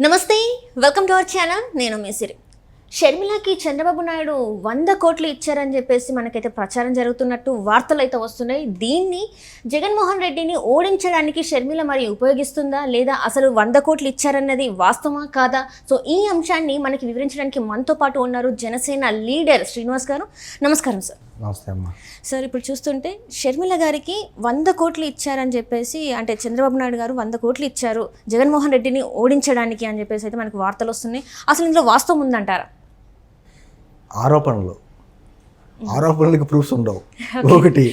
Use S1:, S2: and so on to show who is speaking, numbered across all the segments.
S1: నమస్తే, welcome to our channel. నేను మీ సిరి. షర్మిలకి చంద్రబాబు నాయుడు 100 కోట్లు ఇచ్చారని చెప్పేసి మనకైతే ప్రచారం జరుగుతున్నట్టు వార్తలు అయితే వస్తున్నాయి. దీన్ని జగన్మోహన్ రెడ్డిని ఓడించడానికి షర్మిల మరి ఉపయోగిస్తుందా లేదా అసలు 100 కోట్లు ఇచ్చారన్నది వాస్తవమా కాదా? సో ఈ అంశాన్ని మనకి వివరించడానికి మనతో పాటు ఉన్నారు జనసేన లీడర్ శ్రీనివాస్ గారు. నమస్కారం సార్.
S2: నమస్తే అమ్మా.
S1: సార్, ఇప్పుడు చూస్తుంటే షర్మిల గారికి 100 కోట్లు ఇచ్చారని చెప్పేసి, అంటే చంద్రబాబు నాయుడు గారు 100 కోట్లు ఇచ్చారు జగన్మోహన్ రెడ్డిని ఓడించడానికి అని చెప్పేసి అయితే మనకు వార్తలు వస్తున్నాయి. అసలు ఇందులో వాస్తవం ఉందంటారా?
S2: ఆరోపణలకు ప్రూఫ్స్ ఉండవు. ఒకటి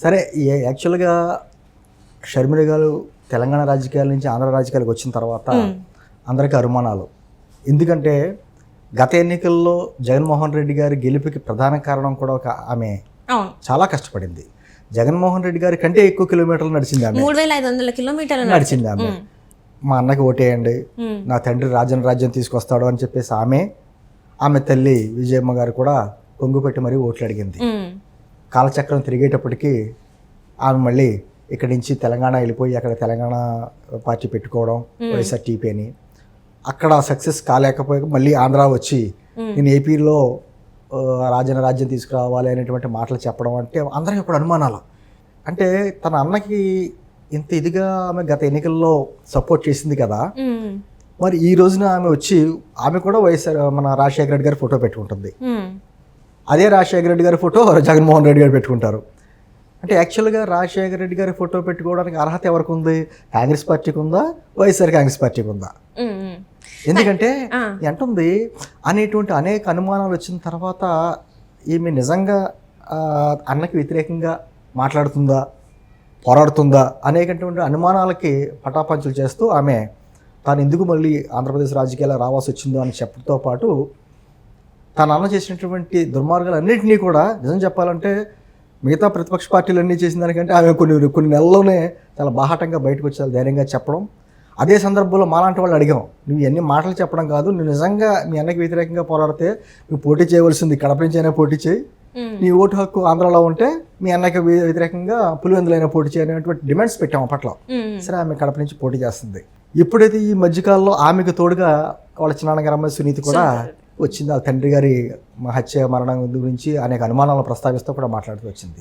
S2: సరే, యాక్చువల్గా షర్మిల గారు తెలంగాణ రాజకీయాల నుంచి ఆంధ్ర రాజకీయాలకు వచ్చిన తర్వాత అందరికీ అనుమానాలు. ఎందుకంటే గత ఎన్నికల్లో జగన్మోహన్ రెడ్డి గారి గెలుపుకి ప్రధాన కారణం కూడా ఆమె చాలా కష్టపడింది. జగన్మోహన్ రెడ్డి గారి కంటే ఎక్కువ కిలోమీటర్లు నడిచింది ఆమె.
S1: 3500 కిలోమీటర్లు
S2: నడిచింది ఆమె. మా అన్నకి ఓటేయండి, నా తండ్రి రాజ్యం తీసుకొస్తాడు అని చెప్పేసి ఆమె తల్లి విజయమ్మ గారు కూడా పొంగుపెట్టి మరీ ఓట్లు అడిగింది. కాలచక్రం తిరిగేటప్పటికీ ఆమె మళ్ళీ ఇక్కడి నుంచి తెలంగాణ వెళ్ళిపోయి అక్కడ తెలంగాణ పార్టీ పెట్టుకోవడం, వైఎస్ఆర్ టీపీ అని. అక్కడ సక్సెస్ కాలేకపోయాక మళ్ళీ ఆంధ్ర వచ్చి నేను ఏపీలో రాజ్యం తీసుకురావాలి అనేటువంటి మాటలు చెప్పడం అంటే అందరికీ ఇప్పుడు అనుమానాలు. అంటే తన అన్నకి ఇంత ఇదిగా ఆమె గత ఎన్నికల్లో సపోర్ట్ చేసింది కదా, మరి ఈ రోజున ఆమె వచ్చి ఆమె కూడా వైఎస్ఆర్ మన రాజశేఖర రెడ్డి గారి ఫోటో పెట్టుకుంటుంది. అదే రాజశేఖర రెడ్డి గారి ఫోటో జగన్మోహన్ రెడ్డి గారు పెట్టుకుంటారు. అంటే యాక్చువల్గా రాజశేఖర రెడ్డి గారి ఫోటో పెట్టుకోవడానికి అర్హత ఎవరికి ఉంది? కాంగ్రెస్ పార్టీకి ఉందా, వైఎస్ఆర్ కాంగ్రెస్ పార్టీకి ఉందా? ఎందుకంటే అంటుంది అనేటువంటి అనేక అనుమానాలు వచ్చిన తర్వాత ఈమె నిజంగా అన్నకి వ్యతిరేకంగా మాట్లాడుతుందా, పోరాడుతుందా అనేకటువంటి అనుమానాలకి పటాపంచులు చేస్తూ ఆమె తాను ఎందుకు మళ్ళీ ఆంధ్రప్రదేశ్ రాజకీయాల్లో రావాల్సి వచ్చిందో అని చెప్పడంతో పాటు తన అన్న చేసినటువంటి దుర్మార్గాలన్నింటినీ కూడా నిజం చెప్పాలంటే మిగతా ప్రతిపక్ష పార్టీలన్నీ చేసిన దానికంటే ఆమె కొన్ని నెలల్లోనే చాలా బాహాటంగా బయటకు వచ్చి ధైర్యంగా చెప్పడం. అదే సందర్భంలో మాలాంటి వాళ్ళు అడిగాం, నువ్వు ఎన్ని మాటలు చెప్పడం కాదు, నువ్వు నిజంగా మీ అన్నకి వ్యతిరేకంగా పోరాడితే నువ్వు పోటీ చేయవలసింది కడప నుంచి అయినా పోటీ చేయి, నీ ఓటు హక్కు ఆంధ్రాలో ఉంటే మీ అన్నకి వ్యతిరేకంగా పులివెందులైనా పోటీ చేయనేటువంటి డిమాండ్స్ పెట్టాము అప్పట్లో. సరే, ఆమె కడప నుంచి పోటీ చేస్తుంది. ఎప్పుడైతే ఈ మధ్యకాలంలో ఆమెకు తోడుగా వాళ్ళ చిన్నాన్నగారు అమ్మాయి సునీతి కూడా వచ్చింది. వాళ్ళ తండ్రి గారి హత్య మరణం గురించి అనేక అనుమానాలను ప్రస్తావిస్తూ కూడా మాట్లాడుతూ వచ్చింది.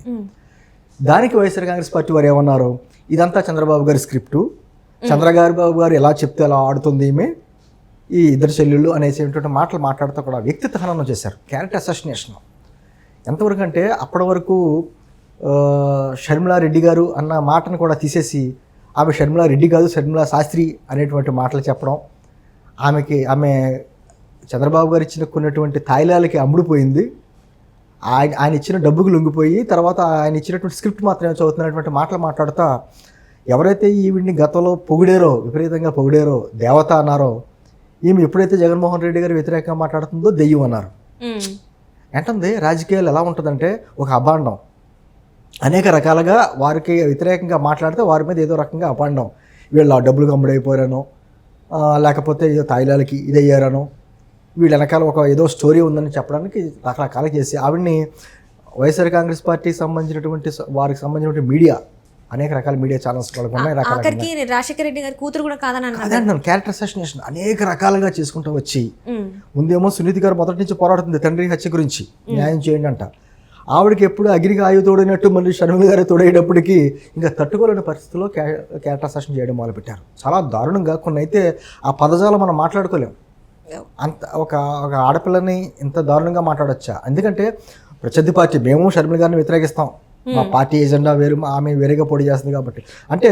S2: దానికి వైఎస్ఆర్ కాంగ్రెస్ పార్టీ వారు ఏమన్నారు, ఇదంతా చంద్రబాబు గారి స్క్రిప్టు, చంద్రబాబు గారు ఎలా చెప్తే అలా ఆడుతుంది ఈమె, ఈ ఇద్దరు చెల్లెళ్ళు అనేటువంటి మాటలు మాట్లాడుతూ కూడా వ్యక్తిత్వ హననం చేశారు, క్యారెక్టర్ అసాసినేషన్. ఎంతవరకు అంటే అప్పటి వరకు షర్మిలా రెడ్డి గారు అన్న మాటను కూడా తీసేసి ఆమె షర్మిలా రెడ్డి కాదు షర్మిలా శాస్త్రి అనేటువంటి మాటలు చెప్పడం, ఆమె చంద్రబాబు గారు ఇచ్చిన కొన్నటువంటి తాయిలాలకి అమ్ముడుపోయింది, ఆయన ఇచ్చిన డబ్బుకు లొంగిపోయి తర్వాత ఆయన ఇచ్చినటువంటి స్క్రిప్ట్ మాత్రమే చదువుతున్నటువంటి మాటలు మాట్లాడుతూ ఎవరైతే ఈవిడ్ని గతంలో విపరీతంగా పొగిడారో, దేవత అన్నారో, ఈమె ఎప్పుడైతే జగన్మోహన్ రెడ్డి గారు వ్యతిరేకంగా మాట్లాడుతుందో దెయ్యం అన్నారు. ఏంటంది రాజకీయాలు ఎలా ఉంటుందంటే ఒక అభాండం, అనేక రకాలుగా వారికి వ్యతిరేకంగా మాట్లాడితే వారి మీద ఏదో రకంగా అపాండం, వీళ్ళు ఆ డబ్బులు కమ్ముడైపోయారనో లేకపోతే ఏదో తాయిలాలకి ఇదయ్యారనో, వీళ్ళ వెనకాల ఒక ఏదో స్టోరీ ఉందని చెప్పడానికి రకరకాలు చేసి ఆవిడ్ని వైఎస్ఆర్ కాంగ్రెస్ పార్టీకి సంబంధించినటువంటి వారికి సంబంధించినటువంటి మీడియా, అనేక రకాల మీడియా ఛానల్స్ కూడా ఉన్నాయి.
S1: రాజశేఖర రెడ్డి గారి కూతురు కూడా
S2: కాదన్నాను. క్యారెక్టర్ అసాసినేషన్ అనేక రకాలుగా చేసుకుంటూ వచ్చి ముందేమో సునీతి గారు మొదటి నుంచి పోరాడుతుంది తండ్రి హత్య గురించి న్యాయం చేయండి అంట. ఆవిడకి ఎప్పుడు అగ్నికి ఆయువు తోడైనట్టు మళ్ళీ షర్మిల గారు తోడేటప్పటికి ఇంకా తట్టుకోలేని పరిస్థితుల్లో క్యారెక్టర్ అసాసినేషన్ చేయడం మొదలుపెట్టారు. చాలా దారుణంగా కొన్ని అయితే ఆ పదజాలం మనం మాట్లాడుకోలేం. అంత ఒక ఆడపిల్లని ఇంత దారుణంగా మాట్లాడొచ్చా? ఎందుకంటే ప్రత్యర్థి పార్టీ మేము షర్మిల గారిని వ్యతిరేకిస్తాం, మా పార్టీ ఎజెండా వేరు, ఆమె వేరేగా పోటీ చేస్తుంది కాబట్టి. అంటే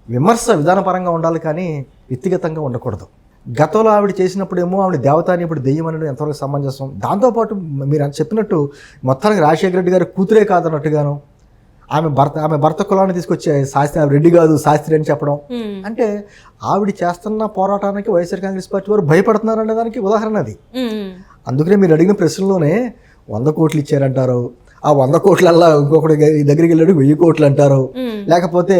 S2: విమర్శ విధానపరంగా ఉండాలి కానీ వ్యక్తిగతంగా ఉండకూడదు. గతంలో ఆవిడ చేసినప్పుడేమో ఆవిడ దేవత అని, ఇప్పుడు దెయ్యం అనేది ఎంతవరకు సమంజసం? దాంతోపాటు మీరు చెప్పినట్టు మొత్తానికి రాజశేఖర రెడ్డి గారి కూతురే కాదన్నట్టుగాను ఆమె భర్త కులాన్ని తీసుకొచ్చే శాస్త్రి, ఆవిడ రెడ్డి కాదు శాస్త్రి అని చెప్పడం అంటే ఆవిడ చేస్తున్న పోరాటానికి వైఎస్ఆర్ కాంగ్రెస్ పార్టీ వారు భయపడుతున్నారు అనే దానికి ఉదాహరణ అది. అందుకనే మీరు అడిగిన ప్రశ్నలోనే 100 కోట్లు ఇచ్చారంటారు, ఆ 100 కోట్లల్లా ఇంకొకటి దగ్గరికి వెళ్ళాడు 1000 కోట్లు అంటారు, లేకపోతే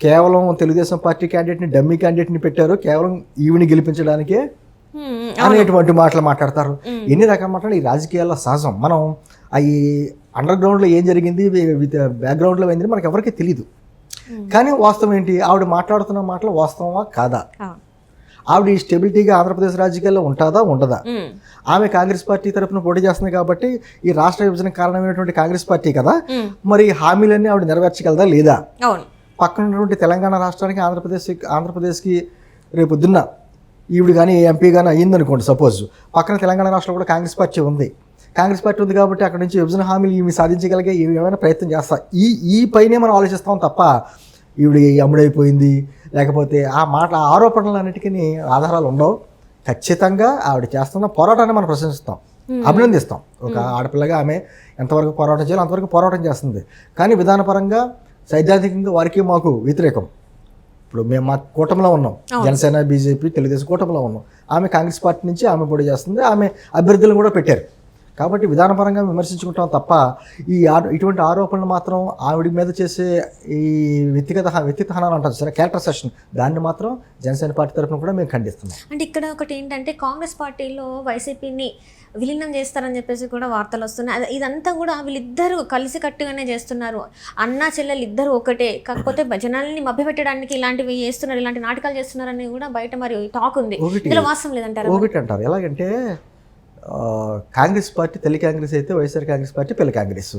S2: కేవలం తెలుగుదేశం పార్టీ క్యాండిడేట్ని డమ్మీ క్యాండిడేట్ని పెట్టారు కేవలం ఈవిని గెలిపించడానికే అనేటువంటి మాటలు మాట్లాడతారు. ఎన్ని రకాల మాట్లాడి ఈ రాజకీయాల్లో సహజం. మనం అవి అండర్ గ్రౌండ్లో ఏం జరిగింది, బ్యాక్గ్రౌండ్లో ఏంది మనకు ఎవరికి తెలియదు. కానీ వాస్తవం ఏంటి, ఆవిడ మాట్లాడుతున్న మాటలు వాస్తవమా కాదా? ఆవిడ ఈ స్టెబిలిటీగా ఆంధ్రప్రదేశ్ రాజకీయాల్లో ఉంటుందా ఉండదా? ఆమె కాంగ్రెస్ పార్టీ తరఫున పోటీ చేస్తుంది కాబట్టి ఈ రాష్ట్ర విభజనకు కారణమైనటువంటి కాంగ్రెస్ పార్టీ కదా, మరి హామీలన్నీ ఆవిడ నెరవేర్చగలదా లేదా?
S1: అవును.
S2: పక్కన ఉన్నటువంటి తెలంగాణ రాష్ట్రానికి ఆంధ్రప్రదేశ్కి రేపొద్దున్న ఈవిడ కానీ ఎంపీ కానీ అయ్యిందనుకోండి సపోజ్, పక్కన తెలంగాణ రాష్ట్రంలో కూడా కాంగ్రెస్ పార్టీ ఉంది. కాంగ్రెస్ పార్టీ ఉంది కాబట్టి అక్కడ నుంచి విభజన హామీలు ఇవి సాధించగలిగే ఏమైనా ప్రయత్నం చేస్తా. ఈ పైనే మనం ఆలోచిస్తాం తప్ప ఈవిడ అమ్ముడైపోయింది లేకపోతే ఆ ఆరోపణలు అన్నిటికీ ఆధారాలు ఉండవు. ఖచ్చితంగా ఆవిడ చేస్తున్న పోరాటాన్ని మనం ప్రశంసిస్తాం, అభినందిస్తాం. ఒక ఆడపిల్లగా ఆమె ఎంతవరకు పోరాటం చేయాలో అంతవరకు పోరాటం చేస్తుంది. కానీ విధానపరంగా సైద్ధాంతికంగా వారికి మాకు వ్యతిరేకం. ఇప్పుడు మేము మా కూటమిలో ఉన్నాం, జనసేన బీజేపీ తెలుగుదేశం కూటమిలో ఉన్నాం. ఆమె కాంగ్రెస్ పార్టీ నుంచి ఆమె పోటీ చేస్తుంది, ఆమె అభ్యర్థులను కూడా పెట్టారు. కాబట్టి విధానపరంగా విమర్శించుకుంటాం తప్ప ఇటువంటి ఆరోపణలు మాత్రం ఆవిడ మీద చేసే ఈ వ్యక్తిగత హనాలు అంటారు సరే, క్యారెక్టర్ సెషన్, దాన్ని మాత్రం జనసేన పార్టీ తరఫున కూడా మేము ఖండిస్తున్నాం.
S1: అంటే ఇక్కడ ఒకటి ఏంటంటే కాంగ్రెస్ పార్టీలో వైసీపీని విలీనం చేస్తారని చెప్పేసి కూడా వార్తలు వస్తున్నాయి. ఇదంతా కూడా వీళ్ళిద్దరూ కలిసి కట్టుగానే చేస్తున్నారు. అన్నా చెల్లెలు ఇద్దరు ఒకటే, కాకపోతే జనాల్ని మభ్యపెట్టడానికి ఇలాంటివి చేస్తున్నారు, ఇలాంటి నాటకాలు చేస్తున్నారని కూడా బయట మరి టాక్ ఉంది. ఇందులో వాస్తవం లేదంటారు.
S2: ఒకటి అంటారు ఎలాగంటే, కాంగ్రెస్ పార్టీ తల్లి కాంగ్రెస్ అయితే వైఎస్ఆర్ కాంగ్రెస్ పార్టీ పిల్ల కాంగ్రెస్.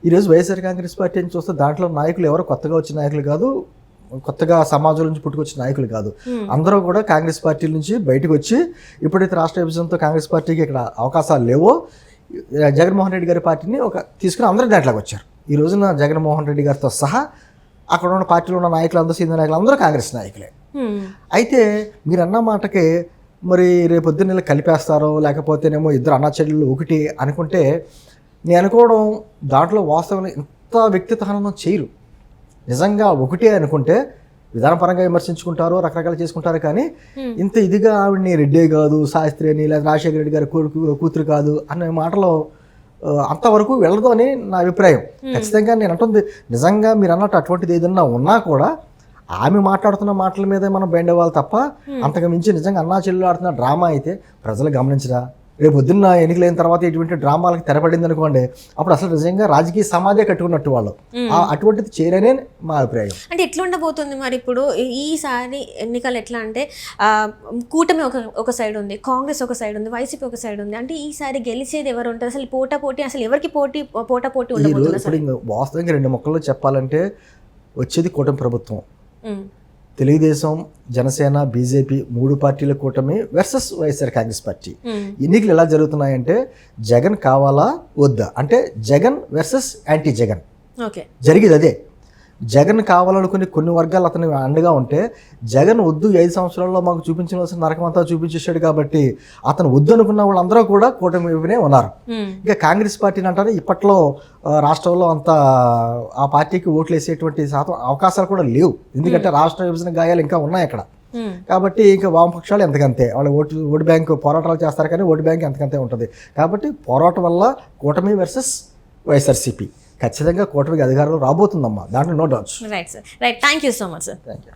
S2: ఈరోజు వైఎస్ఆర్ కాంగ్రెస్ పార్టీ అని చూస్తే దాంట్లో నాయకులు ఎవరు కొత్తగా వచ్చిన నాయకులు కాదు, కొత్తగా సమాజం నుంచి పుట్టుకొచ్చిన నాయకులు కాదు. అందరూ కూడా కాంగ్రెస్ పార్టీ నుంచి బయటకు వచ్చి, ఇప్పుడైతే రాష్ట్ర విభజనతో కాంగ్రెస్ పార్టీకి ఇక్కడ అవకాశాలు లేవో జగన్మోహన్ రెడ్డి గారి పార్టీని తీసుకుని అందరూ దాంట్లోకి వచ్చారు. ఈ రోజున జగన్మోహన్ రెడ్డి గారితో సహా అక్కడ ఉన్న పార్టీలో ఉన్న నాయకులు అందరూ సీనియర్ నాయకులు అందరూ కాంగ్రెస్ నాయకులే. అయితే మీరు అన్న మాటకి మరి రేపొద్దున నెల కలిపేస్తారో లేకపోతేనేమో ఇద్దరు అన్నా చెల్లెళ్ళు ఒకటి అనుకుంటే, నేను అనుకోవడం దాంట్లో వాస్తవంగా ఇంత వ్యక్తిత్వహనం చేయరు. నిజంగా ఒకటే అనుకుంటే విధానపరంగా విమర్శించుకుంటారు, రకరకాలు చేసుకుంటారు. కానీ ఇంత ఇదిగా ఆవిడని రెడ్డే కాదు, శాస్త్రి అని లేదా రాజశేఖర రెడ్డి గారి కూతురు కాదు అనే మాటలో అంతవరకు వెళ్ళదు అని నా అభిప్రాయం. ఖచ్చితంగా నేను అంటుంది నిజంగా మీరు అన్నట్టు అటువంటిది ఏదన్నా ఉన్నా కూడా ఆమె మాట్లాడుతున్న మాటల మీద మనం బెండ్ అవ్వాలి తప్ప అంతకు మించి నిజంగా అన్నా చెల్లెలు ఆడుతున్న డ్రామా అయితే ప్రజలు గమనించరా? రేపు పొద్దున్న ఎన్నికలైన తర్వాత ఇటువంటి డ్రామాలకు తెరపడింది అనుకోండి, అప్పుడు అసలు నిజంగా రాజకీయ సమాజే కట్టుకున్నట్టు వాళ్ళు. అటువంటిది చేయరనే మా అభిప్రాయం.
S1: అంటే ఎట్లా ఉండబోతుంది మరి ఇప్పుడు ఈసారి ఎన్నికలు? ఎట్లా అంటే కూటమి ఒక సైడ్ ఉంది, కాంగ్రెస్ ఒక సైడ్ ఉంది, వైసీపీ ఒక సైడ్ ఉంది. అంటే ఈసారి గెలిచేది ఎవరు ఉంటారు? అసలు పోటీ అసలు ఎవరికి పోటీ ఉండబోతుంది?
S2: ఇప్పుడు వాస్తవంగా రెండు మొక్కల్లో చెప్పాలంటే వచ్చేది కూటమి ప్రభుత్వం. తెలుగుదేశం, జనసేన, బీజేపీ మూడు పార్టీల కూటమి వర్సెస్ వైఎస్ఆర్ కాంగ్రెస్ పార్టీ. ఎన్నికలు ఎలా జరుగుతున్నాయంటే జగన్ కావాలా వద్దా అంటే జగన్ వర్సెస్ యాంటీ జగన్ జరిగేది అదే. జగన్ కావాలనుకుని కొన్ని వర్గాలు అతను అండగా ఉంటే, జగన్ వద్దు 5 సంవత్సరాల్లో మాకు చూపించవలసిన నరకం అంతా చూపించేశాడు కాబట్టి అతను వద్దు అనుకున్న వాళ్ళందరూ కూడా కూటమి వైపునే ఉన్నారు. ఇంకా కాంగ్రెస్ పార్టీని అంటారు ఇప్పట్లో రాష్ట్రంలో అంత ఆ పార్టీకి ఓట్లు వేసేటువంటి అవకాశాలు కూడా లేవు. ఎందుకంటే రాష్ట్ర విభజన గాయాలు ఇంకా ఉన్నాయి అక్కడ. కాబట్టి ఇంకా వామపక్షాలు ఎంతకంతే వాళ్ళ ఓటు బ్యాంకు పోరాటాలు చేస్తారు, కానీ ఓటు బ్యాంక్ ఎంతకంతే ఉంటుంది. కాబట్టి పోరాటం వల్ల కూటమి వర్సెస్ వైఎస్ఆర్సీపీ ఖచ్చితంగా కూటమికి అధికారంలో రాబోతుందమ్మా, దాంట్లో no doubts.
S1: Right sir, right. Thank you so much sir.
S2: Thank you.